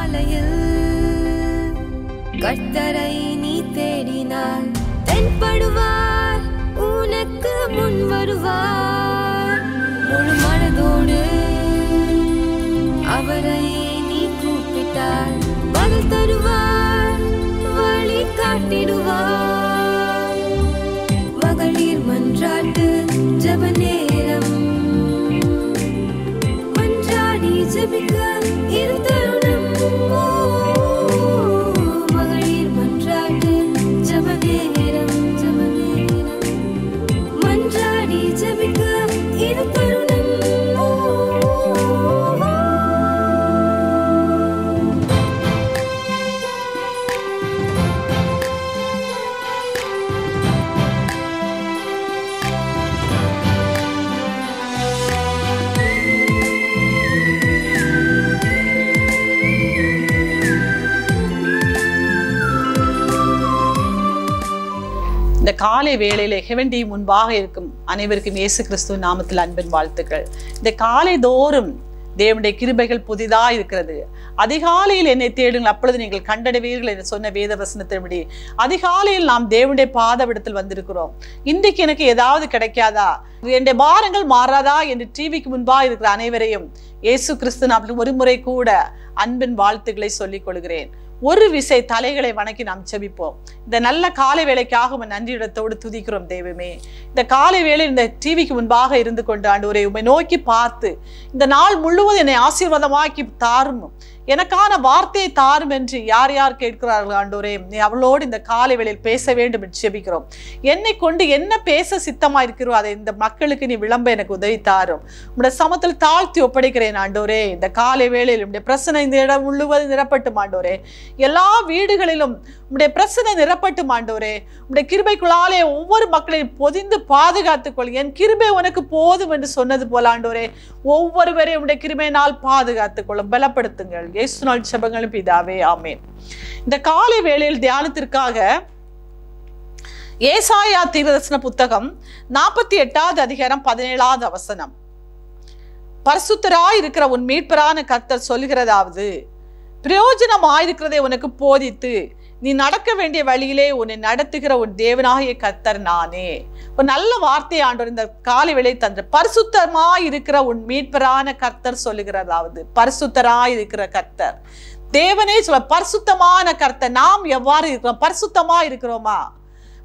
காலையில் கர்த்தரை நீ தேடினால் தென்படுவார், உனக்கு முன் வருவார். முழு மனதோடு அவரை நீ கூப்பிட்டால் பதில் தருவார், வழி காட்டிடுவார். மகளிர் மன்றாட்டு ஜெப நேரம், மன்றாடி ஜெபிக்க இரு தருணம். மகளிர் மன்றாட்டு ஜெப நேரம், மன்றாடி ஜெபிக்க இரு தருணம். இந்த காலை வேளையில ஹெவன் டிவி முன்பாக இருக்கும் அனைவருக்கும் இயேசு கிறிஸ்துவ நாமத்தில் அன்பின் வாழ்த்துக்கள். இந்த காலை தோறும் தேவனுடைய கிருபைகள் புதிதா இருக்கிறது. அதிகாலையில் என்னை தேடுங்கள், அப்பொழுது நீங்கள் கண்டடைவீர்கள் என்று சொன்ன வேத வசனத்தின்படி அதிகாலையில் நாம் தேவனுடைய பாதவிடத்தில் வந்திருக்கிறோம். இன்றைக்கு எனக்கு ஏதாவது கிடைக்காதா, என்னுடைய பாரங்கள் மாறாதா என்று டிவிக்கு முன்பாக இருக்கிற அனைவரையும் இயேசு கிறிஸ்து நாமத்தில் ஒரு முறை கூட அன்பின் வாழ்த்துக்களை சொல்லிக் கொள்கிறேன். ஒரு விசை தலைகளை வணக்கி நாம் செபிப்போம். இந்த நல்ல காலை வேளைக்காக நன்றியிடத்தோடு துதிக்கிறோம் தெய்வமே. இந்த காலை வேளை இந்த டிவிக்கு முன்பாக இருந்து கொண்டு ஆண்டவரே உம்மை நோக்கி பார்த்து இந்த நாள் முழுவதும் என்னை ஆசீர்வாதமாக்கி தாரும், எனக்கான வார்த்தையை தாரும் என்று யார் யார் கேட்கிறார்கள் ஆண்டவரே, நீ அவளோடு இந்த காலை வேளையில் பேச வேண்டும் என்று செபிக்கிறோம். என்னை கொண்டு என்ன பேச சித்தமா இருக்கிறோ அதை இந்த மக்களுக்கு நீ விளம்ப எனக்கு உதவி தாரும். உம்முடைய சமத்தில் தாழ்த்தி ஒப்படைக்கிறேன் ஆண்டவரே. இந்த காலை வேளையில் உம்முடைய பிரச்சனை இந்த இடம் முழுவதும் நிரப்பட்டும் ஆண்டவரே. எல்லா வீடுகளிலும் உம்முடைய பிரச்சனை நிரப்பட்டும் ஆண்டவரே. உம்முடைய கிருபைக்குள்ளாலே ஒவ்வொரு மக்களையும் பொதிந்து பாதுகாத்துக் கொள். என் கிருபை உனக்கு போதும் என்று சொன்னது போல ஆண்டவரே, ஒவ்வொருவரையும் உம்முடைய கிருபையினால் பாதுகாத்துக் கொள்ளும், பலப்படுத்துங்கள். இயேசுவின் ஜெபங்களும் பிதாவே, ஆமென். இந்த காலை வேளையில் தியானத்திற்காக ஏசாயா தீர்க்கதரிசன புத்தகம் 48வது அதிகாரம் 17வது வசனம். பரிசுத்தராய் இருக்கிற உன் மீட்பரான கர்த்தர் சொல்கிறதாவது, பிரயோஜனமாயிருக்கிறதை உனக்கு போதித்து நீ நடக்க வேண்டிய வழியிலே உன்னை நடத்துகிற உன் தேவனாகிய கர்த்தர் நானே. ஒரு நல்ல வார்த்தை ஆண்டவர் இந்த காலை வேளை தந்த. பரிசுத்தமாய் இருக்கிற உன் மீட்பரான கர்த்தர் சொல்லுகிறதாவது, பரிசுத்தராய் இருக்கிற கர்த்தர் தேவனே சொல்ல. பரிசுத்தமான கர்த்தர் நாம் எவ்வாறு இருக்கிறோம்? பரிசுத்தமா இருக்கிறோமா?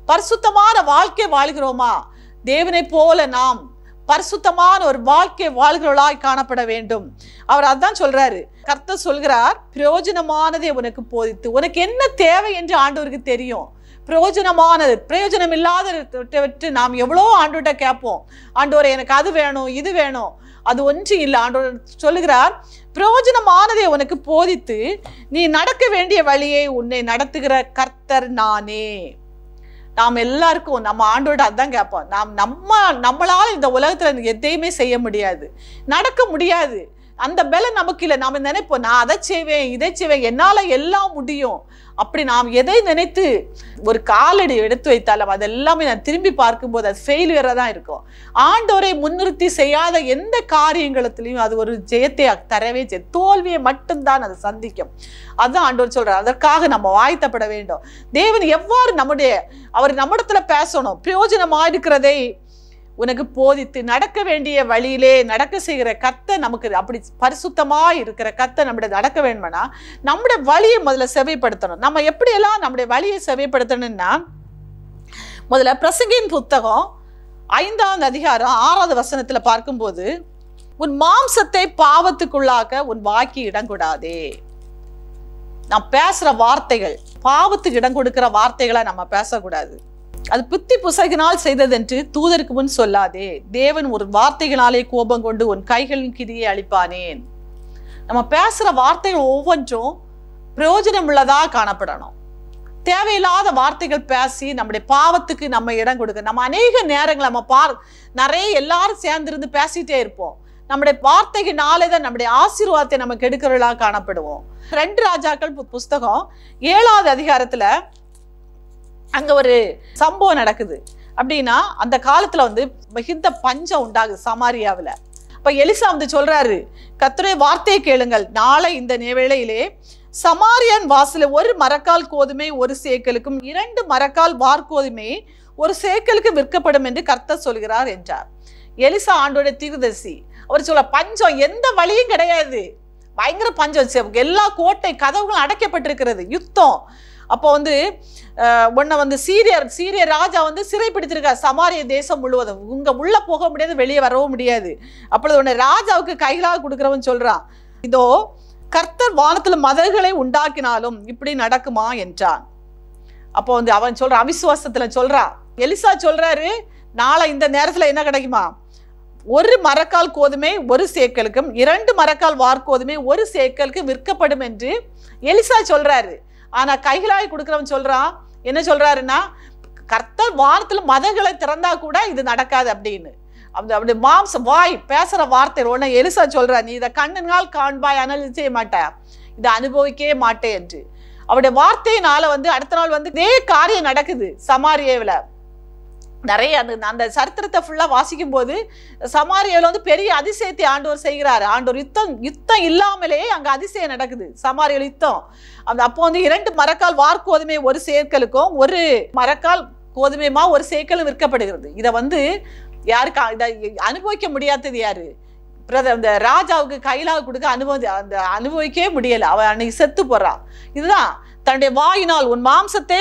பரிசுத்தமான வாழ்க்கை வாழ்கிறோமா? தேவனை போல நாம் பரிசுத்தமான ஒரு வாழ்க்கை வாழ்கிறவர்களாய் காணப்பட வேண்டும். அவர் அதான் சொல்றாரு. கர்த்தர் சொல்கிறார், பிரயோஜனமானதை உனக்கு போதித்து. உனக்கு என்ன தேவை என்று ஆண்டவருக்கு தெரியும். பிரயோஜனமானது, பிரயோஜனம் இல்லாத நாம் எவ்வளோ ஆண்டவர்கிட்ட கேட்போம். ஆண்டவரை எனக்கு அது வேணும், இது வேணும். அது ஒன்று இல்லை. ஆண்டவர் சொல்லுகிறார், பிரயோஜனமானதை உனக்கு போதித்து நீ நடக்க வேண்டிய வழியை உன்னை நடத்துகிற கர்த்தர் நானே. நாம் எல்லாருக்கும் நம்ம ஆண்டோட அதான் கேட்போம். நம்மளால இந்த உலகத்துல எதையுமே செய்ய முடியாது, நடக்க முடியாது. அந்த பலம் நமக்கு இல்லை. நாம நினைப்போம், நான் அதை செய்வேன், இதை செய்வேன், என்னால எல்லாம் முடியும். அப்படி நாம் எதை நினைத்து ஒரு காலடி எடுத்து வைத்தாலும் அதெல்லாமே நான் திரும்பி பார்க்கும்போது அது ஃபெயிலியரா தான் இருக்கும். ஆண்டவரை முன்னிறுத்தி செய்யாத எந்த காரியங்களத்திலையும் அது ஒரு ஜெயத்தை தரவே செய்யும். தோல்வியை மட்டும்தான் அது சந்திக்கும். அதுதான் ஆண்டவர் சொல்றார். அதற்காக நம்ம வாய்த்தப்பட வேண்டும். தேவன் எவ்வாறு அவர் நம்மிடத்துல பேசணும். பிரயோஜனமா இருக்கிறதை உனக்கு போதித்து நடக்க வேண்டிய வழியிலே நடக்க செய்கிற கர்த்தர் நமக்கு அப்படி பரிசுத்தமா இருக்கிற கர்த்தர் நம்முடைய நடக்க வேண்டும்னா நம்முடைய வழியை முதல்ல செவைப்படுத்தணும். நம்ம எப்படியெல்லாம் நம்முடைய வழியை செவைப்படுத்தணும்னா, முதல்ல பிரசங்கியின் புத்தகம் 5வது அதிகாரம் 6வது வசனத்துல பார்க்கும்போது, உன் மாம்சத்தை பாவத்துக்குள்ளாக உன் வாய்க்கு இடம் கொடாதே. நாம் பேசுற வார்த்தைகள் பாவத்துக்கு இடம் கொடுக்கிற வார்த்தைகளை நம்ம பேசக்கூடாது. அது புத்தி புசகினால் செய்ததென்று தூதருக்கு முன் சொல்லாதே. தேவன் ஒரு வார்த்தைகளாலே கோபம் கொண்டு உன் கைகளின் கிரியை அழிப்பானேன். நம்ம பேசுற வார்த்தைகள் ஒவ்வொன்றும் பிரயோஜனம் உள்ளதா காணப்படணும். தேவையில்லாத வார்த்தைகள் பேசி நம்முடைய பாவத்துக்கு நம்ம இடம் கொடுக்க. நம்ம அநேக நேரங்கள் நம்ம நிறைய எல்லாரும் சேர்ந்திருந்து பேசிட்டே இருப்போம். நம்முடைய வார்த்தைகளாலே தான் நம்முடைய ஆசீர்வாதத்தை நம்ம கெடுக்கிறவர்களாக காணப்படுவோம். 2 ராஜாக்கள் புஸ்தகம் 7வது அதிகாரத்துல அங்க ஒரு சம்பவம் நடக்குது. அப்படின்னா அந்த காலத்துல மிகுந்த பஞ்சம் உண்டாகுது சமாரியாவில். அப்ப எலிசா சொல்றாரு, கர்த்தருடைய வார்த்தையை கேளுங்கள், நாளை இந்த வேளையிலே சமாரியன் வாசல ஒரு மரக்கால் கோதுமை ஒரு சேக்கலுக்கும் 2 மரக்கால் வார்கோதுமை ஒரு சேக்கலுக்கு விற்கப்படும் என்று கர்த்தர் சொல்கிறார் என்றார். எலிசா ஆண்டோடைய தீர்க்கதரிசி. அவர் சொல்ல, பஞ்சம் எந்த வழியும் கிடையாது, பயங்கர பஞ்சம், எல்லா கோட்டை கதவுகளும் அடைக்கப்பட்டிருக்கிறது, யுத்தம். அப்போ உன்னை சீரிய ராஜா சிறைப்பிடித்திருக்கார் சமாரிய தேசம் முழுவதும். உள்ள போக முடியாது, வெளியே வரவும் முடியாது. அப்பொழுது உன்னை ராஜாவுக்கு கைகளாக கொடுக்கிறவன் சொல்றான், இதோ கர்த்தர் வானத்துல மதகுகளை உண்டாக்கினாலும் இப்படி நடக்குமா என்றான். அப்போ அவன் சொல்றான், அவிசுவாசத்துல சொல்றான். எலிசா சொல்றாரு, நாளை இந்த நேரத்துல என்ன கிடைக்குமா, ஒரு மரக்கால் கோதுமை ஒரு சேக்கலுக்கும் 2 மரக்கால் வார்கோதுமை ஒரு சேக்கலுக்கு விற்கப்படும் என்று எலிசா சொல்றாரு. ஆனா கைகளாய் கொடுக்கிறவன் சொல்றான், என்ன சொல்றாருன்னா, கர்த்தர் வானத்துல மதங்களை திறந்தா கூட இது நடக்காது அப்படின்னு. அப்படி மாம்சம் வாய் பேசுற வார்த்தை உடனே எலிசா சொல்ற, நீ இதை கண்ணினால் காண்பாய், ஆனால் செய்ய மாட்டேன், இதை அனுபவிக்கவே மாட்டேன் என்று. அவருடைய வார்த்தையினால அடுத்த நாள் இதே காரியம் நடக்குது சமாரியாவில். நிறைய அந்த சரித்திரத்தை ஃபுல்லா வாசிக்கும் போது சமாரியாவில் பெரிய அதிசயத்தை ஆண்டவர் செய்கிறாரு. ஆண்டவர் யுத்தம் இல்லாமலே அங்க அதிசயம் நடக்குது சமாரியாவில் யுத்தம். அப்போ 2 மரக்கால் வார்கோதுமை ஒரு சேக்கலுக்கும் 1 மரக்கால் கோதுமைமா ஒரு சேக்கலும் விற்கப்படுகிறது. இதை யாருக்கு இதை அனுபவிக்க முடியாதது யாரு? இந்த ராஜாவுக்கு கையிலாக கொடுக்க அனுபவிக்கவே முடியல. அவன் அன்னைக்கு செத்து போறான். இதுதான் தன்னுடைய வாயினால் உன் மாம்சத்தை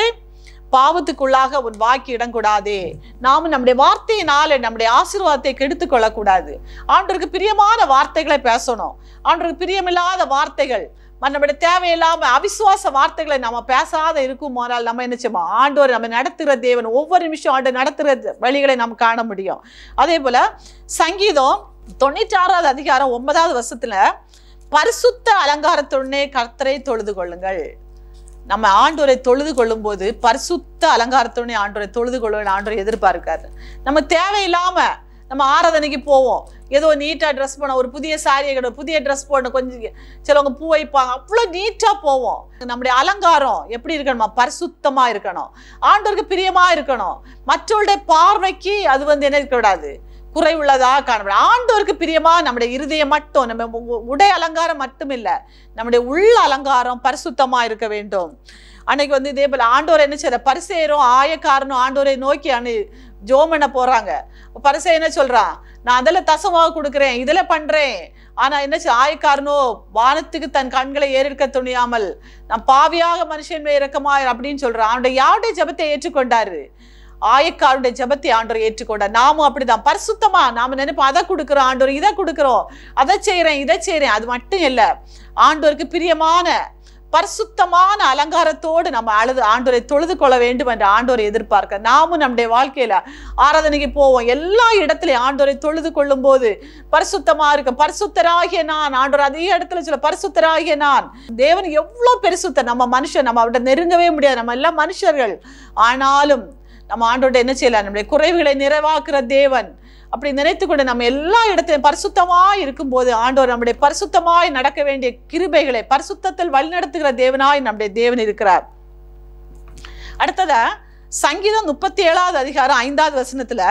பாவத்துக்குள்ளாக உன் வாய்க்கு இடக்கூடாதே. நாமும் நம்முடைய வார்த்தையினால நம்முடைய ஆசீர்வாதத்தை கெடுத்துக் கொள்ளக்கூடாது. ஆண்டவருக்கு பிரியமான வார்த்தைகளை பேசணும். ஆண்டவருக்கு பிரியமில்லாத வார்த்தைகள், நம்முடைய தேவையில்லாம அவிசுவாச வார்த்தைகளை நம்ம பேசாத இருக்குமானால் நம்ம என்ன செய்வோம், ஆண்டவர் நம்ம நடத்துகிற தேவன் ஒவ்வொரு நிமிஷம் ஆண்டு நடத்துகிற வழிகளை நம்ம காண முடியும். அதே போல சங்கீதம் 96வது அதிகாரம் 9வது வசனத்துல, பரிசுத்த அலங்காரத்துடனே கர்த்தரை தொழுது கொள்ளுங்கள். நம்ம ஆண்டவரை தொழுது கொள்ளும் போது பரிசுத்த அலங்காரத்துடனே ஆண்டவரை தொழுது கொள்ளுங்கள் ஆண்டவர் எதிர்பார்க்காரு. நம்ம தேவையில்லாம நம்ம ஆராதனைக்கு போவோம், ஏதோ நீட்டா ட்ரெஸ் பண்ண, ஒரு புதிய சாரியை கிடையாது, புதிய ட்ரெஸ் போடணும், கொஞ்சம் சிலவங்க பூ வைப்பாங்க, அவ்வளோ நீட்டா போவோம். நம்முடைய அலங்காரம் எப்படி இருக்கணுமா, பரிசுத்தமா இருக்கணும், ஆண்டவருக்கு பிரியமா இருக்கணும். மற்றவருடைய பார்வைக்கு அது என்ன இருக்கக்கூடாது, குறைவுள்ளதா காணப்படும். ஆண்டவருக்கு பிரியமா நம்முடைய இருதயம் மட்டும், நம்ம உடை அலங்காரம் மட்டும் இல்லை, நம்முடைய உள்ள அலங்காரம் பரிசுத்தமா இருக்க வேண்டும். அன்னைக்கு இதே போல ஆண்டவர் என்ன செய்யற, பரிசேயரும் ஆயக்காரனும் ஆண்டவரை நோக்கி ஜோம் பண்ண போறாங்க. பரிசேயன் என்ன சொல்றான், நான் அதில் தசமாக கொடுக்குறேன், இதில் பண்றேன். ஆனா என்ன ஆயக்காரனோ வானத்துக்கு தன் கண்களை ஏறிருக்க துணியாமல் நான் பாவியாக மனுஷன் மேல் இரக்கமாயிரு அப்படின்னு சொல்றான். அவனுடைய யாருடைய ஜெபத்தை ஏற்றுக்கொண்டாரு, ஆயக்காருடைய ஜெபத்தை ஆண்டவர் ஏற்றுக்கொண்டார். நாமும் அப்படிதான் பரிசுத்தமா நாம நினைப்போம், அதை கொடுக்குறோம் ஆண்டவர், இதை கொடுக்குறோம், அதை செய்யறேன், இதை செய்யறேன். அது மட்டும் இல்லை, ஆண்டவருக்கு பிரியமான பரிசுத்தமான அலங்காரத்தோடு நம்ம ஆண்டவரை தொழுது கொள்ள வேண்டும் என்று ஆண்டவரை எதிர்பார்க்க. நாமும் நம்முடைய வாழ்க்கையில ஆராதனைக்கு போவோம், எல்லா இடத்துலையும் ஆண்டவரை தொழுது கொள்ளும் போது பரிசுத்தமா இருக்க, பரிசுத்தராகிய நான், ஆண்டவர் அதே இடத்துல சொல்ல, பரிசுத்தராகிய நான். தேவன் எவ்வளவு பெருசுத்த, நம்ம மனுஷன், நம்ம அவர்கிட்ட நெருங்கவே முடியாது, நம்ம எல்லாம் மனுஷர்கள். ஆனாலும் நம்ம ஆண்டவர்கிட்ட என்ன செய்யலாம், நம்முடைய குறைவுகளை நிறைவாக்குற தேவன். அப்படி நினைத்து கொண்டு நம்ம எல்லா இடத்திலும் பரிசுத்தமாய் இருக்கும்போது ஆண்டவர் நம்முடைய பரிசுத்தமாய் நடக்க வேண்டிய கிருபைகளை பரிசுத்தத்தில் வழிநடத்துகிற தேவனாய் நம்முடைய தேவன் இருக்கிறார். அடுத்ததா சங்கீதம் 37வது அதிகாரம் 5வது வசனத்துல,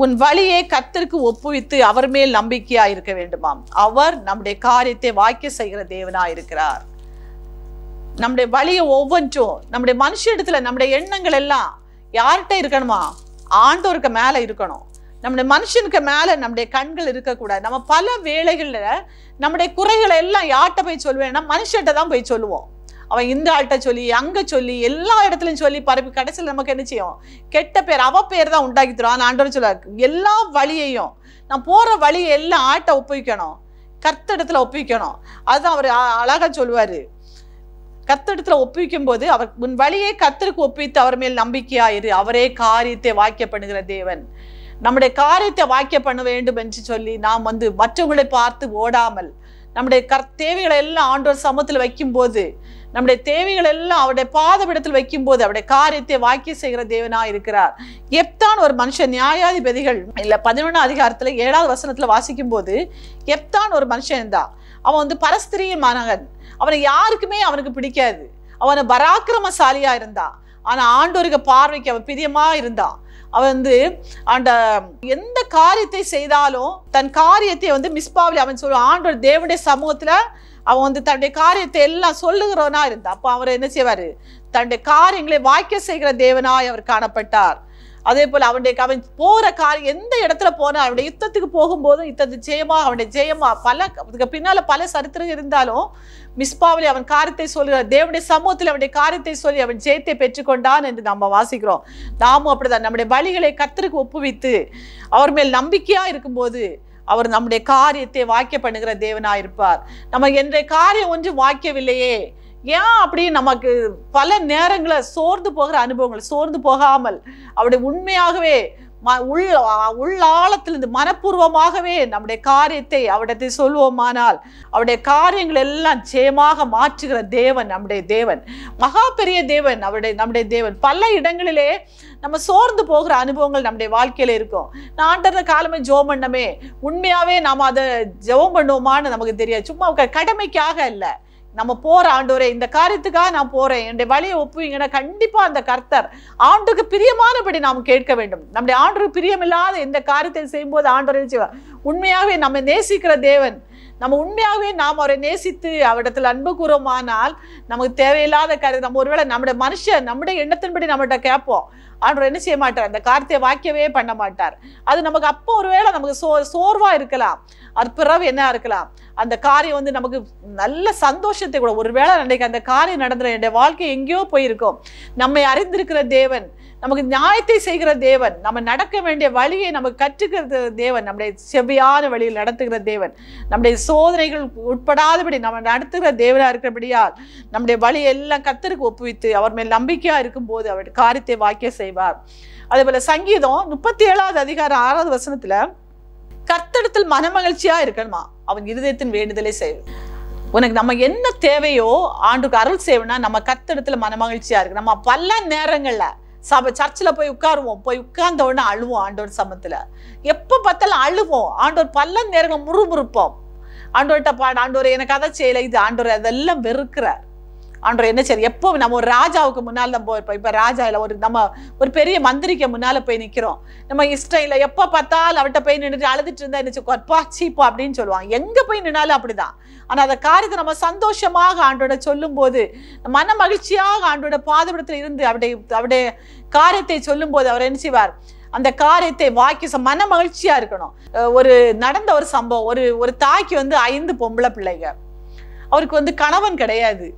உன் வழியை கர்த்தருக்கு ஒப்புவித்து அவர் மேல் நம்பிக்கையா இருக்க வேண்டுமாம், அவர் நம்முடைய காரியத்தை வாய்க்க செய்கிற தேவனாய் இருக்கிறார். நம்முடைய வழியை ஒவ்வொன்றும் நம்முடைய மனுஷ இடத்துல நம்முடைய எண்ணங்கள் எல்லாம் யார்கிட்ட இருக்கணுமா, ஆண்டவருக்கு மேல இருக்கணும். நம்முடைய மனுஷனுக்கு மேல நம்முடைய கண்கள் இருக்கக்கூடாது. நம்ம பல வேளைகள்ல நம்முடைய குறைகளை எல்லாம் யார்கிட்ட போய் சொல்லுவேன்னா மனுஷன்கிட்ட தான் போய் சொல்லுவோம். அவன் இந்த ஆள்கிட்ட சொல்லி அங்க சொல்லி எல்லா இடத்துலையும் சொல்லி பரப்பி கடைசியில் நமக்கு என்ன செய்யும், கெட்ட பேர், அவ பேர் தான் உண்டாக்கி தரும். ஆண்டவர் சொல்ல, எல்லா வழியையும் நான் போற வழியை எல்லாம் ஆட்ட ஒப்புவிக்கணும், கர்த்தரிடத்துல ஒப்புவிக்கணும். அதுதான் அவர் அழகா சொல்லுவாரு. கர்த்தரிடத்துல ஒப்புவிக்கும் போது அவர் உன் வழியை கர்த்தருக்கு ஒப்புவித்து அவர் மேல் நம்பிக்கையாயிரு, அவரே காரியத்தை வாக்கிய பண்ணுகிற தேவன். நம்முடைய காரியத்தை வாக்கிய பண்ண வேண்டும் என்று சொல்லி நாம் மற்றவங்களை பார்த்து ஓடாமல் நம்முடைய தேவைகளை எல்லாம் ஆண்டவர் சமூகத்தில் வைக்கும் போது, நம்முடைய தேவைகள் எல்லாம் அவருடைய பாதவிடத்தில் வைக்கும் போது அவருடைய காரியத்தை வாக்கிய செய்கிற தேவனா இருக்கிறார். எப்தான் ஒரு மனுஷன், நியாயாதிபதிகள் இல்ல 11வது அதிகாரத்துல 7வது வசனத்துல வாசிக்கும் போது, எப்தான் ஒரு மனுஷன் தான். அவன் பரஸ்திரியின் மகன். அவனை யாருக்குமே அவனுக்கு பிடிக்காது. அவனை பராக்கிரமசாலியா இருந்தான். ஆனா ஆண்டவருக்கு பார்வைக்கு அவன் பிரியமா இருந்தான். அவன் அந்த எந்த காரியத்தை செய்தாலும் தன் காரியத்தை மிஸ்பாவில அவன் சொல்லுவான், ஆண்டவர் தேவனுடைய சமூகத்துல அவன் வந்து தன்னுடைய காரியத்தை எல்லாம் சொல்லுகிறவனா இருந்தா. அப்போ அவர் என்ன செய்வாரு? தன்னுடைய காரியங்களை வாய்க்க செய்கிற தேவனாய் அவர் காணப்பட்டார். அதே போல அவன் போற காரியம் எந்த இடத்துல போனா அவனுடைய யுத்தத்துக்கு போகும்போதும் யுத்தத்து ஜெயமா அவனுடைய ஜெயமா அதுக்கு பின்னால பல சரித்திரம் இருந்தாலும் மிஸ்பாவிலே அவன் காரியத்தை சொல்லுகிறார். தேவனுடைய சமூகத்தில் அவனுடைய காரியத்தை சொல்லி அவன் ஜெயத்தை பெற்றுக்கொண்டான் என்று நம்ம வாசிக்கிறோம். நாமும் அப்படிதான் நம்முடைய வழிகளை கர்த்தருக்கு ஒப்புவித்து அவர் மேல் நம்பிக்கையா இருக்கும்போது அவர் நம்முடைய காரியத்தை வாக்கிய பண்ணுகிற தேவனா இருப்பார். நம்ம என்ற காரியம் ஒன்று வாக்கியவில்லையே ஏன் அப்படி நமக்கு பல நேரங்களை சோர்ந்து போகிற அனுபவங்கள், சோர்ந்து போகாமல் அவருடைய உண்மையாகவே உள்ளாழத்திலிருந்து மனப்பூர்வமாகவே நம்முடைய காரியத்தை அவரிடத்தை சொல்வோமானால் அவருடைய காரியங்கள் எல்லாம் ஜெயமாக மாற்றுகிற தேவன் நம்முடைய தேவன், மகா பெரிய தேவன் நம்முடைய தேவன். பல இடங்களிலே நம்ம சோர்ந்து போகிற அனுபவங்கள் நம்முடைய வாழ்க்கையில இருக்கும். நான் ஆண்டவர காலமே ஜெபம் பண்ணமே, உண்மையாவே நாம் அதை ஜெபம் பண்ணுவோமான்னு நமக்கு தெரியாது. சும்மா கடமைக்காக இல்லை, நம்ம போற ஆண்டவரே இந்த காரியத்துக்காக நான் போறேன், என்னுடைய வழியை ஒப்புவீங்கன்னா கண்டிப்பா அந்த கர்த்தர் ஆண்டுக்கு பிரியமானபடி நாம் கேட்க வேண்டும். நம்முடைய ஆண்டுக்கு பிரியமில்லாத எந்த காரியத்தை செய்யும்போது ஆண்டவரை செய்வார். உண்மையாகவே நம்ம நேசிக்கிற தேவன், நம்ம உண்மையாகவே நாம் அவரை நேசித்து அவரிடத்தில் அன்பு கூறுமானால் நமக்கு தேவையில்லாத காரியம் நம்ம ஒருவேளை நம்முடைய மனுஷன் நம்முடைய எண்ணத்தின்படி நம்மகிட்ட கேட்போம், ஆண்டவர் என்ன செய்ய மாட்டார், அந்த காரியத்தை வாக்கியவே பண்ண மாட்டார். அது நமக்கு அப்போ ஒருவேளை நமக்கு சோர்வா இருக்கலாம், அது பிறகு என்ன இருக்கலாம், அந்த காரியம் வந்து நமக்கு நல்ல சந்தோஷத்தை கூட ஒருவேளை அன்றைக்கு அந்த காரியம் நடந்துற என்னுடைய வாழ்க்கை எங்கேயோ போயிருக்கும். நம்மை அறிந்திருக்கிற தேவன், நமக்கு நியாயத்தை செய்கிற தேவன், நம்ம நடக்க வேண்டிய வழியை நமக்கு கற்றுக்கிற தேவன், நம்முடைய செவ்வியான வழியில் நடத்துகிற தேவன், நம்முடைய சோதனைகள் உட்படாதபடி நம்ம நடத்துகிற தேவனா இருக்கிறபடியால் நம்முடைய வழியை எல்லாம் கர்த்தருக்கு ஒப்புவித்து அவர் மேல் நம்பிக்கையா இருக்கும்போது அவருடைய காரியத்தை வாக்கிய செய்வார். அதே போல சங்கீதம் 37வது அதிகாரம் 6வது வசனத்துல கர்த்தரிடத்தில் மனமகிழ்ச்சியா இருக்கணுமா, அவன் இருதயத்தின் வேண்டுதலை செய்வான். உனக்கு நம்ம என்ன தேவையோ ஆண்டுக்கு அருள் செய்வனா நம்ம கர்த்தரிடத்துல மனமகிழ்ச்சியா இருக்கு. நம்ம பல நேரங்கள்ல சர்ச்சில் போய் உட்காருவோம், போய் உட்கார்ந்த உடனே அழுவோம், ஆண்டவர் சமத்துல எப்ப பார்த்தாலும் அழுவோம், ஆண்டவர் பல நேரங்கள் முறுமுறுப்போம், ஆண்டவர்கிட்ட பாடு, ஆண்டவர் எனக்கு அதை செய்யலை, இது ஆண்டவர் அதெல்லாம் வெறுக்கிறார். ஆண்டவர் என்ன சரி, எப்போ நம்ம ஒரு ராஜாவுக்கு முன்னால் தான் போயிருப்போம். இப்போ ராஜா இல்லை, நம்ம ஒரு பெரிய மந்திரிக்கு முன்னால போய் நிற்கிறோம், நம்ம இஷ்டம் இல்லை, எப்போ பார்த்தாலும் அவர்கிட்ட போய் நின்றுட்டு அழுதுட்டு இருந்தா என்ன கொப்பா சீப்பா அப்படின்னு சொல்லுவாங்க. எங்க போய் நின்னாலும் அப்படிதான். ஆனா அந்த காரியத்தை நம்ம சந்தோஷமாக ஆண்டோட சொல்லும் போது, மன மகிழ்ச்சியாக ஆண்டோட பாதபடத்தில் இருந்து அவருடைய காரியத்தை சொல்லும் போது அவர் என்ன செய்வார், அந்த காரியத்தை வாக்கி மன மகிழ்ச்சியா இருக்கணும். நடந்த ஒரு சம்பவம், ஒரு தாய்க்கு வந்து 5 பொம்பளை பிள்ளைங்க, அவருக்கு வந்து கணவன் கிடையாது.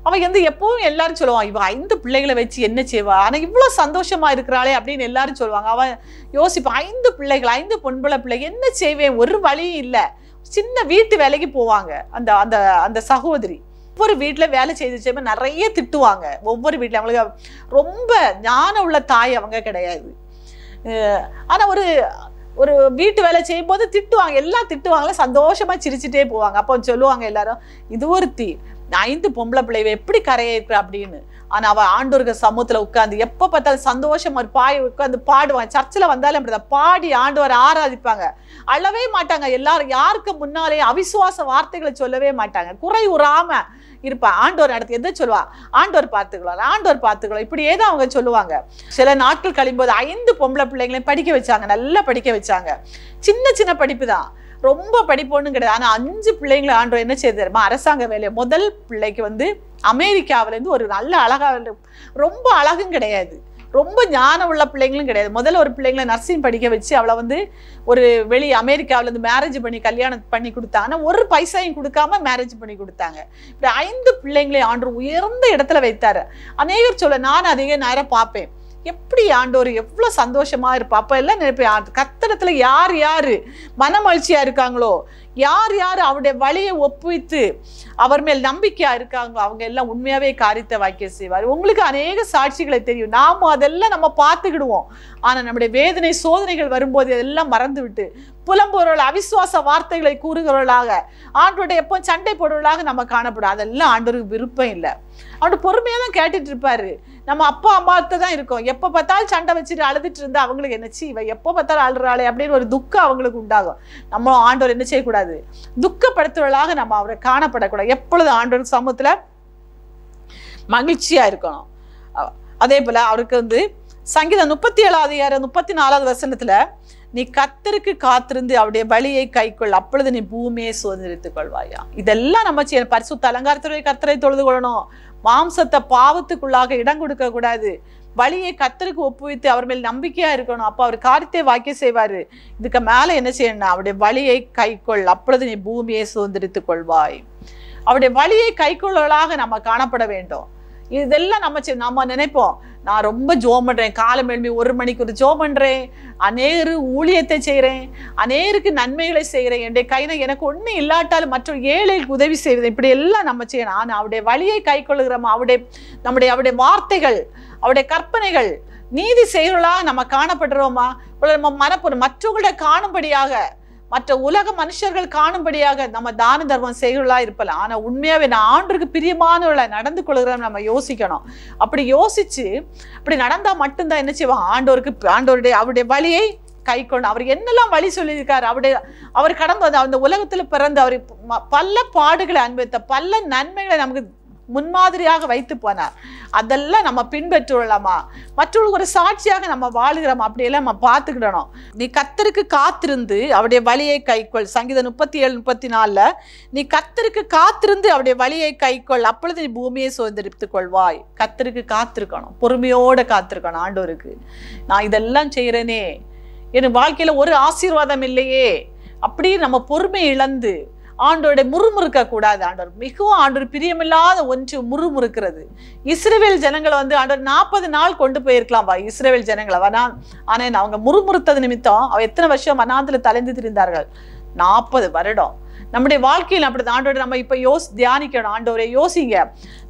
அவன் வந்து எப்பவும் எல்லாரும் சொல்லுவான், இவன் 5 பிள்ளைகளை வச்சு என்ன செய்வா, ஆனா இவ்வளவு சந்தோஷமா இருக்கிறாளே அப்படின்னு எல்லாரும் சொல்லுவாங்க. அவன் யோசிப்பான், 5 பிள்ளைகள், 5 பொம்பளை பிள்ளைகள் என்ன செய்வேன், ஒரு வழியும் இல்லை. சின்ன வீட்டு வேலைக்கு போவாங்க அந்த அந்த அந்த சகோதரி. ஒவ்வொரு வீட்டுல வேலை செய்து நிறைய திட்டுவாங்க. ஒவ்வொரு வீட்டுல அவங்களுக்கு ரொம்ப ஞானம் உள்ள தாய் அவங்க கிடையாது. ஆனா ஒரு வீட்டு வேலை செய்யும் போது திட்டுவாங்க, எல்லாம் திட்டுவாங்களே, சந்தோஷமா சிரிச்சுட்டே போவாங்க. அப்போ சொல்லுவாங்க எல்லாரும், இது ஒருத்தி 5 பொம்பளை பிள்ளைவை எப்படி கரையிருக்கிற அப்படின்னு. ஆனா அவ ஆண்டவருக்கு சமூகத்துல உட்கார்ந்து எப்ப பார்த்தாலும் சந்தோஷமா ஒரு உட்கார்ந்து பாடுவாங்க. சர்ச்சில் வந்தாலும் அப்படிதான் பாடி ஆண்டவரை ஆராதிப்பாங்க. அழவே மாட்டாங்க. எல்லாரும் யாருக்கு முன்னாலே அவிசுவாச வார்த்தைகளை சொல்லவே மாட்டாங்க. குறை உறாம இருப்பான். ஆண்டவர் நடத்தி எதை சொல்லுவா, ஆண்டவர் பார்த்துக்கலாம், ஆண்டவர் பார்த்துக்கலாம், இப்படியே தான் அவங்க சொல்லுவாங்க. சில நாட்கள் கழியும்போது 5 பொம்பளை பிள்ளைங்களையும் படிக்க வச்சாங்க, நல்லா படிக்க வச்சாங்க. சின்ன சின்ன படிப்பு தான், ரொம்ப படிப்போன்னு கிடையாது. ஆனா 5 பிள்ளைங்களை ஆண்டவர் என்ன செய்து தெரியுமா, அரசாங்க வேலையை. முதல் பிள்ளைக்கு வந்து அமெரிக்காவிலேருந்து ஒரு நல்ல அழகா, ரொம்ப அழகும் கிடையாது, ரொம்ப ஞானம் உள்ள பிள்ளைங்களும் கிடையாது. முதல்ல ஒரு பிள்ளைங்களை நர்சிங் படிக்க வச்சு அவளை வந்து ஒரு மேரேஜ் மேரேஜ் பண்ணி கல்யாணம் பண்ணி கொடுத்தாங்க. ஆனால் ஒரு பைசாயும் கொடுக்காம மேரேஜ் பண்ணி கொடுத்தாங்க. இப்படி 5 பிள்ளைங்களையும் ஆண்டவர் உயர்ந்த இடத்துல வைத்தாரு. அநேகர் சொல்ல, நான் அதிக நேரம் பார்ப்பேன், எப்படி ஆண்டவர் எவ்வளவு சந்தோஷமா இருப்பா. அப்ப எல்லாம் நினைப்பேன், கர்த்தரிடத்துல யார் யாரு மனமகிழ்ச்சியா இருக்காங்களோ, யார் யார் அவருடைய வழியை ஒப்புவித்து அவர் மேல் நம்பிக்கையா இருக்காங்களோ, அவங்க எல்லாம் உண்மையாவே காரியத்தை வாக்கிய செய்வார். உங்களுக்கு அநேக சாட்சிகளை தெரியும், நாம அதெல்லாம் நம்ம பார்த்துக்கிடுவோம். ஆனா நம்முடைய வேதனை சோதனைகள் வரும்போது அதெல்லாம் மறந்து விட்டு புலம்புறவர்கள், அவிசுவாச வார்த்தைகளை கூறுகிறவர்களாக, ஆண்டவருடைய எப்போ சண்டை போடுறவர்களாக நம்ம காணப்படும். அதெல்லாம் ஆண்டவருக்கு விருப்பம் இல்லை. அவரு பொறுமையா தான் கேட்டுட்டு இருப்பாரு. நம்ம அப்பா அம்மாத்த தான் இருக்கோம், எப்ப பார்த்தாலும் சண்டை வச்சுட்டு அழுதுட்டு இருந்தா அவங்களுக்கு என்ன, இவ எப்ப பார்த்தாலும் அழுறாளே அப்படின்னு ஒரு துக்கம் அவங்களுக்கு உண்டாகும். நம்ம ஆண்டவர் என்ன செய்யக்கூடாது, துக்கப்படுத்துவர்களாக நம்ம அவரை காணப்படக்கூடாது. எப்பொழுது ஆண்டவர் சமூகத்துல மகிழ்ச்சியா இருக்கணும். அதே போல அவருக்கு வந்து சங்கீதம் 37வது அதிகாரம் 34வது வசனத்துல நீ கர்த்தருக்கு காத்திருந்து அவருடைய வழியை கைக்கொள், அப்பொழுது நீ பூமியை சுதந்திரித்துக் கொள்வாயா. இதெல்லாம் நம்ம செய்யணும். பரிசுத்த அலங்காரத்துடைய கர்த்தரை தொழுது கொள்ளணும். மாம்சத்தை பாவத்துக்குள்ளாக இடம் கொடுக்க கூடாது. வழியை கர்த்தருக்கு ஒப்புவித்து அவர் மேல் நம்பிக்கையா இருக்கணும். அப்ப அவர் காரியத்தை வாக்கிய செய்வாரு. இதுக்கு மேல என்ன செய்யணும்? அவருடைய வழியை கைக்கொள், அப்பொழுது நீ பூமியை சுதந்திரித்துக் கொள்வாய். அவருடைய வழியை கைக்கொள்ளலாக நம்ம காணப்பட வேண்டும். இதெல்லாம் நம்ம நினைப்போம், நான் ரொம்ப ஜோம் பண்றேன், காலம் எழுப்பி 1 மணிக்கு ஒரு ஜோம் பண்றேன், அநேகரு ஊழியத்தை செய்கிறேன், அநேகருக்கு நன்மைகளை செய்கிறேன், என்னுடைய கையில எனக்கு ஒன்றும் இல்லாட்டாலும் மற்ற ஏழைகளுக்கு உதவி செய்வது, இப்படி எல்லாம் நம்ம செய்யணும். ஆனால் அவருடைய வழியை கை கொள்ளுகிறோமா, அவருடைய வார்த்தைகள், அவருடைய கற்பனைகள் நீதி செய்கிறவர்களாக நம்ம காணப்படுறோமா? நம்ம மற்றவர்களை காணும்படியாக, மற்ற உலக மனுஷர்கள் காணும்படியாக நம்ம தான தர்மம் செய்கிறவர்களா இருப்பலாம். ஆனா உண்மையாவே நான் ஆண்டவருக்கு பிரியமானவர்களை நடந்து கொள்கிறோம் நம்ம யோசிக்கணும். அப்படி யோசிச்சு அப்படி நடந்தா மட்டும்தான் என்ன செய்வான்? அவருடைய வழியை கை கொண்டு அவர் என்னெல்லாம் வழி சொல்லியிருக்காரு, அவர் கடந்து அந்த உலகத்துல பிறந்து அவர் பல பாடுகளை அனுபவித்த பல நன்மைகளை நமக்கு முன்மாதிரியாக வைத்து போனார். அதெல்லாம் நம்ம பின்பற்றுள்ளோமா? மற்றவர்களுக்கு ஒரு சாட்சியாக நம்ம வாழுகிறோமா? அப்படியெல்லாம் நம்ம பார்த்துக்கிடணும். நீ கர்த்தருக்கு காத்திருந்து அவருடைய வழியை கைக்கொள். சங்கீதம் 37-34 நீ கர்த்தருக்கு காத்திருந்து அவருடைய வழியை கைக்கொள், அப்பொழுது நீ பூமியை சுதந்திரித்துக் கொள்வாய். கர்த்தருக்கு காத்திருக்கணும், பொறுமையோட காத்திருக்கணும். ஆண்டவருக்கு நான் இதெல்லாம் செய்யறேனே, என் வாழ்க்கையில ஒரு ஆசீர்வாதம் இல்லையே, அப்படி நம்ம பொறுமை இழந்து ஆண்டோருடைய முறுமுறுக்க கூடாது. ஆண்டவர் மிகவும் ஆண்டவர் பிரியமில்லாத ஒன்று முறுமுறுக்கிறது. இஸ்ரவேல் ஜனங்களை ஆண்டவர் 40 நாள் கொண்டு போயிருக்கலாம் இஸ்ரவேல் ஜனங்களை. ஆனா அவங்க முறுமுறுத்தது நிமித்தம் அவ எத்தனை வருஷம் வனாந்தில தலைந்து திரிந்தார்கள்? 40 வருடம். நம்முடைய வாழ்க்கையில் அப்படி ஆண்டோரை நம்ம இப்ப தியானிக்கணும். ஆண்டோரை யோசிங்க,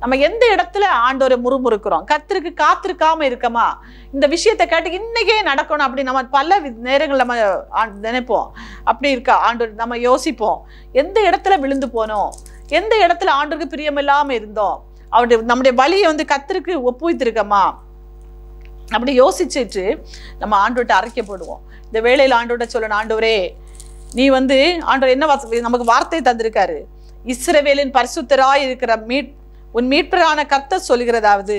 நம்ம எந்த இடத்துல ஆண்டோரை முறுமுறுக்கிறோம்? கர்த்தருக்கு காத்திருக்காம இருக்கமா? இந்த விஷயத்தை கேட்டு இன்னைக்கே நடக்கணும் அப்படி நம்ம பல நேரங்கள் நம்ம நினைப்போம். அப்படி இருக்கா? ஆண்டோர் நம்ம யோசிப்போம், எந்த இடத்துல விழுந்து போனோம், எந்த இடத்துல ஆண்டோருக்கு பிரியமில்லாம இருந்தோம், நம்முடைய வழியை கர்த்தருக்கு ஒப்புவித்திருக்கமா? அப்படி யோசிச்சுட்டு நம்ம ஆண்டோர்கிட்ட அறிக்கைப்படுவோம். இந்த வேளையில் ஆண்டோர்கிட்ட சொல்லணும், ஆண்டவரே நீ ஆண்டவர் என்ன நமக்கு வார்த்தை தந்திருக்காரு, இஸ்ரவேலின் பரிசுத்தராய் இருக்கிற உன் மீட்பரான கர்த்தர் சொல்கிறதாவது,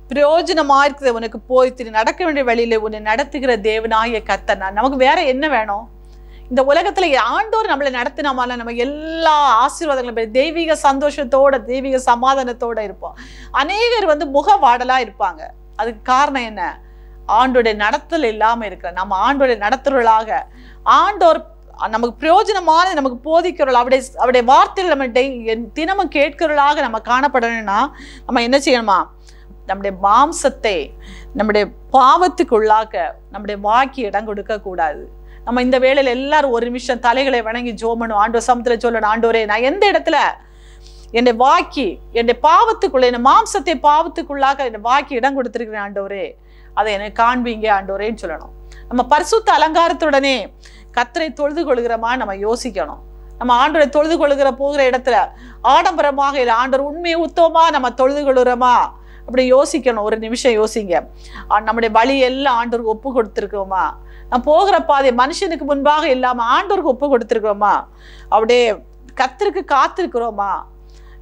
பிரயோஜனமாயிருக்கிறது உனக்கு போய்த்து நடக்க வேண்டிய வழியில உன்னை நடத்துகிற தேவனாகிய கர்த்தர். நமக்கு வேற என்ன வேணும்? இந்த உலகத்துல ஆண்டவர் நம்மளை நடத்தினாமல நம்ம எல்லா ஆசீர்வாதங்களும் தெய்வீக சந்தோஷத்தோட தெய்வீக சமாதானத்தோட இருப்போம். அநேகர் முக வாடலா இருப்பாங்க. அதுக்கு காரணம் என்ன? ஆண்டோடைய நடத்தல் இல்லாம இருக்கிற நம்ம ஆண்டோடைய நடத்துறவர்களாக, ஆண்டோர் நமக்கு பிரயோஜனமான நமக்கு போதிக்கிறவர்கள், அவருடைய வார்த்தைகள் நம்ம தினமும் கேட்கிறவர்களாக நம்ம காணப்படணும்னா நம்ம என்ன செய்யணுமா? நம்முடைய மாம்சத்தை நம்முடைய பாவத்துக்குள்ளாக்க நம்முடைய வாக்கி இடம் கொடுக்க கூடாது. நம்ம இந்த வேளையில எல்லாரும் ஒரு நிமிஷம் தலைகளை வணங்கி ஜோமனும் ஆண்டவர் சமத்துல சொல்லணும், ஆண்டவரே நான் எந்த இடத்துல என்னை வாக்கி என்னுடைய பாவத்துக்குள்ள என் மாம்சத்தை பாவத்துக்குள்ளாக என்னை வாக்கி இடம் கொடுத்திருக்கிறேன் ஆண்டவரே, அதை எனக்கு காண்பீங்க ஆண்டவரேன்னு சொல்லணும். நம்ம பரிசுத்த அலங்காரத்துடனே கர்த்தரை தொழுது கொள்கிறோமா நம்ம யோசிக்கணும். நம்ம ஆண்டவரை தொழுது கொள்கிற போகிற இடத்துல ஆடம்பரமாக இல்லை, ஆண்டவர் உண்மையை உத்தவமா நம்ம தொழுது கொள்கிறோமா அப்படி யோசிக்கணும். ஒரு நிமிஷம் யோசிங்க, நம்முடைய வழி எல்லாம் ஆண்டவருக்கு ஒப்பு கொடுத்துருக்கோமா? நான் போகிற பாதை மனுஷனுக்கு முன்பாக இல்லாம ஆண்டவருக்கு ஒப்பு கொடுத்துருக்கோமா? அப்படியே கர்த்தருக்கு காத்திருக்கிறோமா?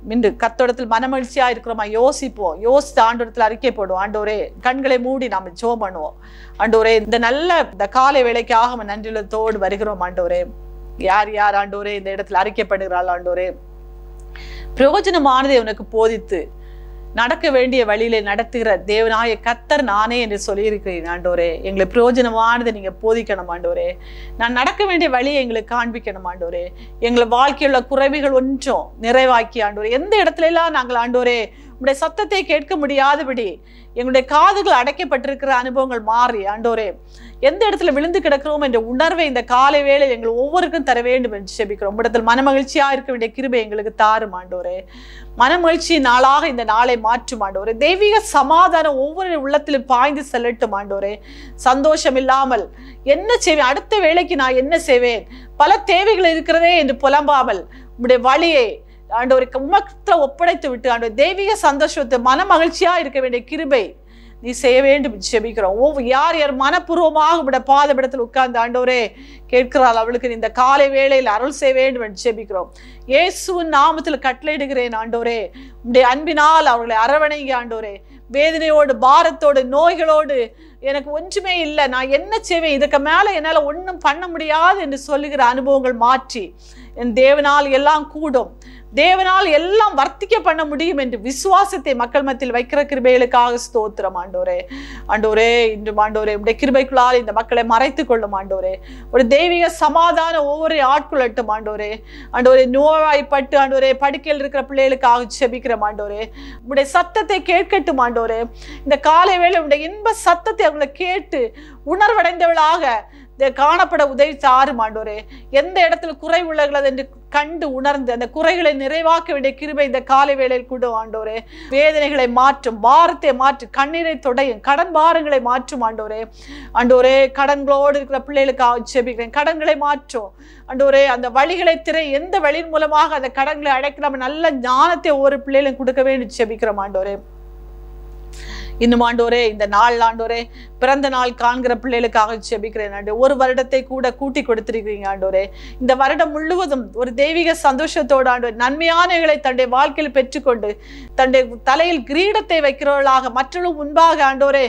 மின்று கர்த்தரிடத்தில் மனமகிழ்ச்சியா இருக்கிறோமா? யோசிப்போம். யோசித்து ஆண்டவரத்தில் அறிக்கை போடுவோம். ஆண்டவரே கண்களை மூடி நாம ஜெபம் பண்ணுவோம். ஆண்டவரே இந்த காலை வேளைக்காக நன்றியுள்ளத்தோடு வருகிறோம். ஆண்டவரே யார் யார் ஆண்டவரே இந்த இடத்துல அறிக்கைப்படுகிறாள்? ஆண்டவரே பிரயோஜனமானதை உனக்கு போதித்து நடக்க வேண்டிய வழியிலே நடத்துகிற தேவனாய கர்த்தர் நானே என்று சொல்லியிருக்கிறேன். ஆண்டவரே எங்களை பிரயோஜனமானதை நீங்க போதிக்கணும். ஆண்டவரே நான் நடக்க வேண்டிய வழியை எங்களுக்கு காண்பிக்கணும். ஆண்டவரே எங்களை வாழ்க்கையுள்ள குறைவுகள் ஒன்றும் நிறைவாக்கி ஆண்டவரே, எந்த இடத்துல எல்லாம் நாங்கள் ஆண்டவரே உங்களுடைய சத்தத்தை கேட்க முடியாதபடி எங்களுடைய காதுகள் அடைக்கப்பட்டிருக்கிற அனுபவங்கள் மாறி ஆண்டவரே எந்த இடத்துல விழுந்து கிடக்கிறோம் என்ற உணர்வை இந்த காலை வேளை எங்கள் ஒவ்வொருக்கும் தர வேண்டும் என்று ஜெபிக்கிறோம். இடத்தில் மனமகிழ்ச்சியா இருக்க வேண்டிய கிருபை எங்களுக்கு தாரும் ஆண்டவரே. மனமகிழ்ச்சி நாளாக இந்த நாளை மாற்றும் ஆண்டவரே. தெய்வீக சமாதானம் ஒவ்வொரு உள்ளத்திலும் பாய்ந்து செல்லட்டும் ஆண்டவரே. சந்தோஷம் இல்லாமல் என்ன செய்வேன், அடுத்த வேளைக்கு நான் என்ன செய்வேன், பல தேவைகள் இருக்கிறதே என்று புலம்பாமல் உங்களுடைய வழியை ஆண்டவருக்கு உமக்கத்துல ஒப்படைத்து விட்டு ஆண்டவர் தெய்வீக சந்தோஷத்தை மன மகிழ்ச்சியா இருக்க வேண்டிய கிருபை நீ செய்ய வேண்டும் ஜெபிக்கிறோம். யார் யார் மனப்பூர்வமாக உடைய பாதபிடத்தில் உட்கார்ந்து ஆண்டவரே கேட்கிறாள் அவளுக்கு இந்த காலை வேளையில் அருள் செய்ய வேண்டும் என்று ஜெபிக்கிறோம். இயேசுவின் நாமத்தில் கட்டளையிடுகிறேன் ஆண்டவரே. உடைய அன்பினால் அவர்களை அரவணைங்க ஆண்டவரே. வேதனையோடு, பாரத்தோடு, நோய்களோடு எனக்கு ஒன்றுமே இல்லை, நான் என்ன செய்வேன், இதுக்கு மேலே என்னால் ஒன்றும் பண்ண முடியாது என்று சொல்லுகிற அனுபவங்கள் மாற்றி, என் தேவனால் எல்லாம் கூடும், தேவனால் எல்லாம் வர்த்திக்க பண்ண முடியும் என்று விசுவாசத்தை மக்கள் மத்தியில் வைக்கிற கிருபைகளுக்காக ஸ்தோத்திரம் ஆண்டவரே. ஆண்டவரே, இன்று ஆண்டவரே உடைய கிருபைக்குள்ளால் இந்த மக்களை மறைத்துக் கொள்ளும் ஆண்டவரே. ஒரு தெய்வீக சமாதானம் ஒவ்வொரு ஆட்கொள்ளட்டும் ஆண்டவரே. ஆண்டவரே, நோய்வாய்ப்பட்டு ஆண்டவரே படுக்கையில் இருக்கிற பிள்ளைகளுக்காக ஜெபிக்கிறோம் ஆண்டவரே. உடைய சத்தத்தை கேட்கட்டும் ஆண்டவரே. இந்த காலை வேளை உடைய இன்ப சத்தத்தை அவங்களை கேட்டு உணர்வடைந்தவளாக காணப்பட உதவி தாரும் ஆண்டவரே. எந்த இடத்துல குறை உள்ளது என்று கண்டு உணர்ந்து அந்த குறைகளை நிறைவாக்க வேண்டிய கிருபை இந்த காலை வேளையில் கூட ஆண்டவரே. வேதனைகளை மாற்றும், பாரத்தை மாற்றும், கண்ணீரை தொடையும், கடன் பாரங்களை மாற்றும் ஆண்டவரே. ஆண்டவரே, கடன்களோடு இருக்கிற பிள்ளைகளுக்காக ஜெபிக்கிறேன், கடன்களை மாற்றும் ஆண்டவரே. அந்த வழிகளை திரை, எந்த வழியின் மூலமாக அந்த கடன்களை அடைக்கலாம் நல்ல ஞானத்தை ஒவ்வொரு பிள்ளைகளும் கொடுக்க வேண்டும் ஜெபிக்கிறோம் ஆண்டவரே. இன்னும் ஆண்டவரே, இந்த நாள் ஆண்டவரே பிறந்த நாள் காண்கிற பிள்ளைகளுக்காக ஜெபிக்கிறேன் ஆண்டு. ஒரு வருடத்தை கூட கூட்டி கொடுத்திருக்கிறீங்க ஆண்டவரே. இந்த வருடம் முழுவதும் ஒரு தெய்வீக சந்தோஷத்தோடு ஆண்டவரே நன்மையானவைகளை தன்னுடைய வாழ்க்கையில் பெற்றுக்கொண்டு தன்னுடைய தலையில் கிரீடத்தை வைக்கிறவர்களாக மற்றவர்களும் முன்பாக ஆண்டவரே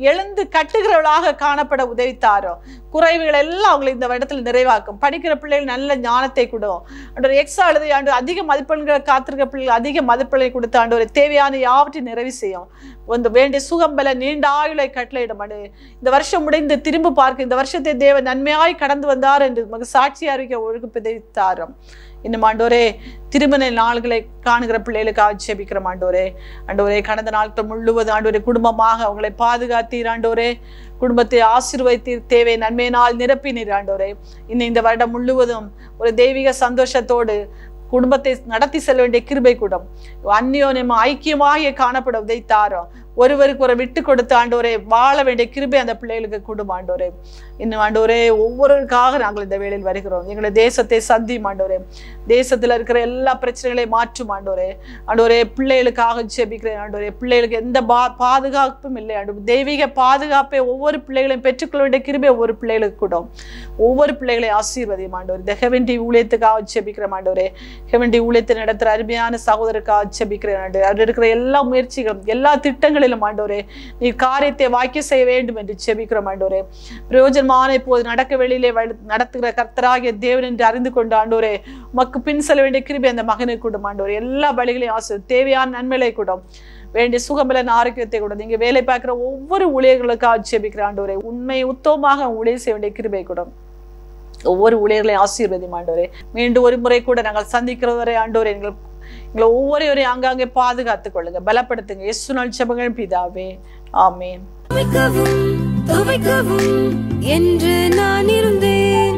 எழுந்து கட்டுகிறவர்களாக காணப்பட உதவித்தாரோ. குறைவுகள் எல்லாம் அவங்களை இந்த வருடத்தில் நிறைவாக்கும். படிக்கிற பிள்ளைகள் நல்ல ஞானத்தை கொடுக்கும் ஆண்டவரே. எக்ஸா எழுதி ஆண்டு அதிக மதிப்பெண்களை காத்திருக்கிற பிள்ளைகள் அதிக மதிப்பெண்களை கொடுத்து ஆண்டவரே தேவையான யாவற்றையும் நிறைவு செய்யும். வந்து வேண்டிய சுகம்பல நீண்ட ஆயுளை கட்டளையிடும் ஆண்டு. இந்த வருஷம் முடிந்து திரும்ப பார்க்க இந்த வருஷத்தை தேவன் நன்மையாய் கடந்து வந்தார் என்று மக சாட்சி அறிவிக்க ஒழுங்கு பிதைத்தாரம். இன்னும் ஆண்டவரே, திருமண நாள்களை காணுகிற பிள்ளைகளுக்காக ஜெபிக்கிறோம் ஆண்டவரே. ஆண்டவரே, கடந்த நாட்கள் முழுவதும் ஆண்டவரே குடும்பமாக அவங்களை பாதுகாத்தீர் ஆண்டவரே. குடும்பத்தை ஆசீர்வதித்தீர், தேவை நன்மையினால் நிரப்பினீர் ஆண்டவரே. இன்னும் இந்த வருடம் முழுவதும் ஒரு தெய்வீக சந்தோஷத்தோடு குடும்பத்தை நடத்தி செல்ல வேண்டிய கிருபை கூடம் அந்யோன்யம் ஐக்கியமாக காணப்பட உதைத்தாரோ. ஒருவருக்கு ஒரு விட்டு கொடுத்து ஆண்டவரே வாழ வேண்டிய கிருபை அந்த பிள்ளைகளுக்கு கூடும் ஆண்டவரே. இன்னும் ஆண்டவரே, ஒவ்வொருவருக்காக நாங்கள் இந்த வேளையில் வருகிறோம். எங்களை தேசத்தை சந்தியும் ஆண்டவரே. தேசத்தில் இருக்கிற எல்லா பிரச்சனைகளையும் மாற்றும் ஆண்டவரே. ஆண்டவரே, பிள்ளைகளுக்காக ஜெபிக்கிறேன் ஆண்டவரே. பிள்ளைகளுக்கு எந்த பாதுகாப்பும் இல்லை ஆண்டவரே. தெய்வீக பாதுகாப்பை ஒவ்வொரு பிள்ளைகளையும் பெற்றுக்கொள்ள வேண்டிய கிருபை ஒவ்வொரு பிள்ளைகளுக்கு கூடும். ஒவ்வொரு பிள்ளைகளையும் ஆசீர்வதியும் ஆண்டவரே. இந்த ஹெவன்டி ஊழியத்துக்காக ஜெபிக்கிறேன் ஆண்டவரே. ஹெவன்டி ஊழியத்தை நடத்துகிற அருமையான சகோதரருக்காக ஜெபிக்கிறேன் ஆண்டவரே. அவர் இருக்கிற எல்லா முயற்சிகளும் எல்லா திட்டங்களிலும் ஆண்டவரே நீ காரியத்தை வாக்கிய செய்ய வேண்டும் என்று ஜெபிக்கிறோம் ஆண்டவரே. பிரயோஜனமான இப்போது நடக்க வெளியிலே நடத்துகிற கர்த்தராகிய தேவன் என்று அறிந்து கொண்டு ஆண்டவரே உமக்கு பின் செல்ல வேண்டிய கிருபை அந்த மகனை கூடும் ஆண்டவரே. எல்லா பலிகளையும் ஆசீர்வதி, தேவையான நன்மைகளை கூடும், வேண்டிய சுகம்பலன் ஆரோக்கியத்தை கூட நீங்க வேலை பார்க்கிற ஒவ்வொரு ஊழியர்களுக்காக ஜெபிக்கிற ஆண்டவரே. உண்மை உத்தமமாக ஊழியர் செய்ய வேண்டிய கிருபை கூடும். ஒவ்வொரு ஊழியர்களையும் ஆசீர்வதியும் ஆண்டவரே. மீண்டும் ஒரு முறை கூட நாங்கள் சந்திக்கிறவரை ஆண்டவரே எங்களை ஒவ்வொருவரையும் ஆங்காங்கே பாதுகாத்துக் கொள்ளுங்க, பலப்படுத்துங்க. இயேசுவின் ஜெபங்கள் பிதாவே, ஆமென். என்று நான் இருந்தேன்,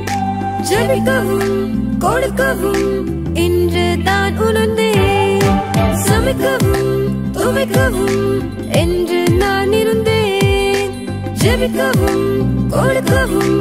ஜெபிக்கவும் கொடுக்கவும் என்று நான் உணர்ந்தேன். சமைக்கவும் துவைக்கவும் என்று நான் இருந்தேன், ஜெபிக்கவும் கொடுக்கவும்